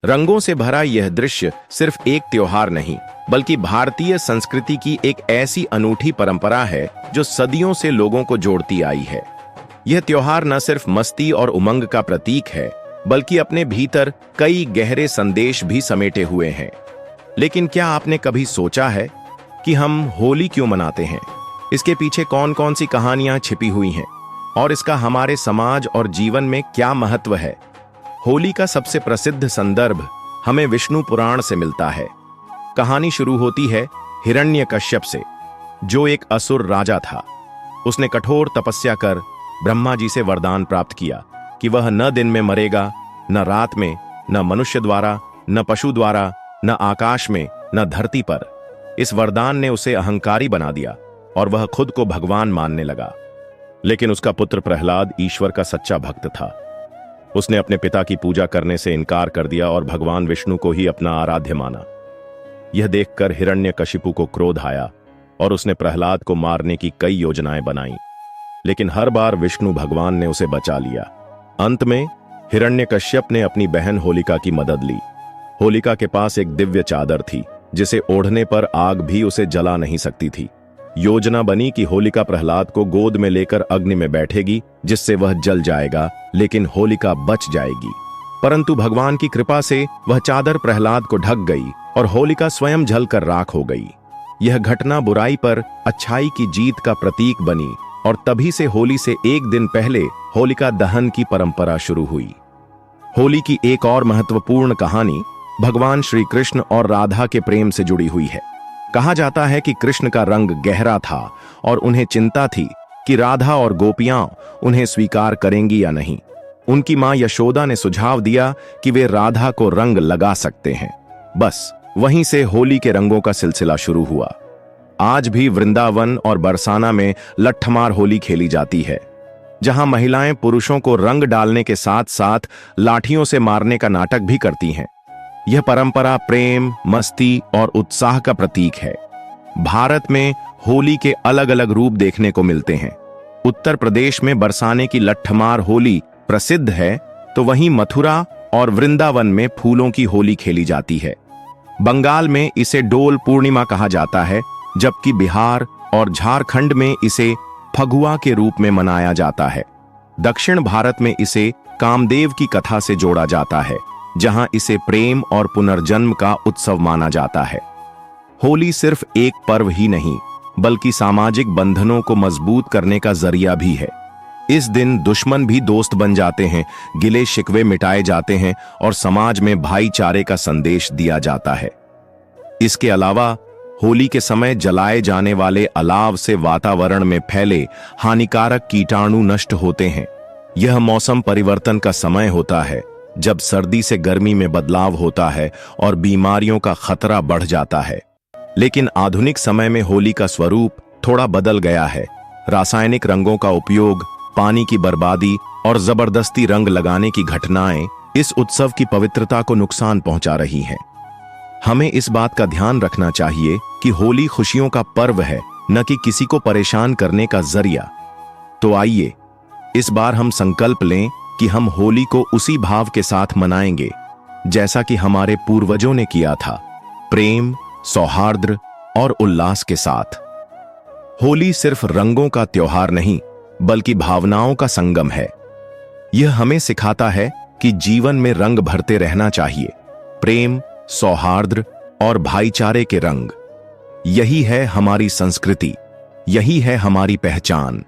रंगों से भरा यह दृश्य सिर्फ एक त्योहार नहीं, बल्कि भारतीय संस्कृति की एक ऐसी अनूठी परंपरा है जो सदियों से लोगों को जोड़ती आई है। यह त्योहार न सिर्फ मस्ती और उमंग का प्रतीक है, बल्कि अपने भीतर कई गहरे संदेश भी समेटे हुए हैं। लेकिन क्या आपने कभी सोचा है कि हम होली क्यों मनाते हैं? इसके पीछे कौन कौन सी कहानियां छिपी हुई हैं और इसका हमारे समाज और जीवन में क्या महत्व है? होली का सबसे प्रसिद्ध संदर्भ हमें विष्णु पुराण से मिलता है। कहानी शुरू होती है हिरण्यकश्यप से, जो एक असुर राजा था। उसने कठोर तपस्या कर ब्रह्मा जी से वरदान प्राप्त किया कि वह न दिन में मरेगा, न रात में, न मनुष्य द्वारा, न पशु द्वारा, न आकाश में, न धरती पर। इस वरदान ने उसे अहंकारी बना दिया और वह खुद को भगवान मानने लगा। लेकिन उसका पुत्र प्रहलाद ईश्वर का सच्चा भक्त था। उसने अपने पिता की पूजा करने से इनकार कर दिया और भगवान विष्णु को ही अपना आराध्य माना। यह देखकर हिरण्यकशिपु को क्रोध आया और उसने प्रहलाद को मारने की कई योजनाएं बनाई, लेकिन हर बार विष्णु भगवान ने उसे बचा लिया। अंत में हिरण्यकश्यप ने अपनी बहन होलिका की मदद ली। होलिका के पास एक दिव्य चादर थी, जिसे ओढ़ने पर आग भी उसे जला नहीं सकती थी। योजना बनी कि होलिका प्रहलाद को गोद में लेकर अग्नि में बैठेगी, जिससे वह जल जाएगा, लेकिन होलिका बच जाएगी। परंतु भगवान की कृपा से वह चादर प्रहलाद को ढक गई और होलिका स्वयं जलकर राख हो गई। यह घटना बुराई पर अच्छाई की जीत का प्रतीक बनी और तभी से होली से एक दिन पहले होलिका दहन की परंपरा शुरू हुई। होली की एक और महत्वपूर्ण कहानी भगवान श्री कृष्ण और राधा के प्रेम से जुड़ी हुई है। कहा जाता है कि कृष्ण का रंग गहरा था और उन्हें चिंता थी कि राधा और गोपियां उन्हें स्वीकार करेंगी या नहीं। उनकी मां यशोदा ने सुझाव दिया कि वे राधा को रंग लगा सकते हैं। बस वहीं से होली के रंगों का सिलसिला शुरू हुआ। आज भी वृंदावन और बरसाना में लट्ठमार होली खेली जाती है, जहां महिलाएं पुरुषों को रंग डालने के साथ साथ लाठियों से मारने का नाटक भी करती हैं। यह परंपरा प्रेम, मस्ती और उत्साह का प्रतीक है। भारत में होली के अलग अलग रूप देखने को मिलते हैं। उत्तर प्रदेश में बरसाने की लट्ठमार होली प्रसिद्ध है, तो वहीं मथुरा और वृंदावन में फूलों की होली खेली जाती है। बंगाल में इसे डोल पूर्णिमा कहा जाता है, जबकि बिहार और झारखंड में इसे फगुआ के रूप में मनाया जाता है। दक्षिण भारत में इसे कामदेव की कथा से जोड़ा जाता है, जहां इसे प्रेम और पुनर्जन्म का उत्सव माना जाता है। होली सिर्फ एक पर्व ही नहीं, बल्कि सामाजिक बंधनों को मजबूत करने का जरिया भी है। इस दिन दुश्मन भी दोस्त बन जाते हैं, गिले शिकवे मिटाए जाते हैं और समाज में भाईचारे का संदेश दिया जाता है। इसके अलावा होली के समय जलाए जाने वाले अलाव से वातावरण में फैले हानिकारक कीटाणु नष्ट होते हैं। यह मौसम परिवर्तन का समय होता है, जब सर्दी से गर्मी में बदलाव होता है और बीमारियों का खतरा बढ़ जाता है। लेकिन आधुनिक समय में होली का स्वरूप थोड़ा बदल गया है। रासायनिक रंगों का उपयोग, पानी की बर्बादी और जबरदस्ती रंग लगाने की घटनाएं इस उत्सव की पवित्रता को नुकसान पहुंचा रही हैं। हमें इस बात का ध्यान रखना चाहिए कि होली खुशियों का पर्व है, न कि किसी को परेशान करने का जरिया। तो आइए इस बार हम संकल्प लें कि हम होली को उसी भाव के साथ मनाएंगे जैसा कि हमारे पूर्वजों ने किया था, प्रेम, सौहार्द और उल्लास के साथ। होली सिर्फ रंगों का त्योहार नहीं, बल्कि भावनाओं का संगम है। यह हमें सिखाता है कि जीवन में रंग भरते रहना चाहिए। प्रेम, सौहार्द और भाईचारे के रंग। यही है हमारी संस्कृति, यही है हमारी पहचान।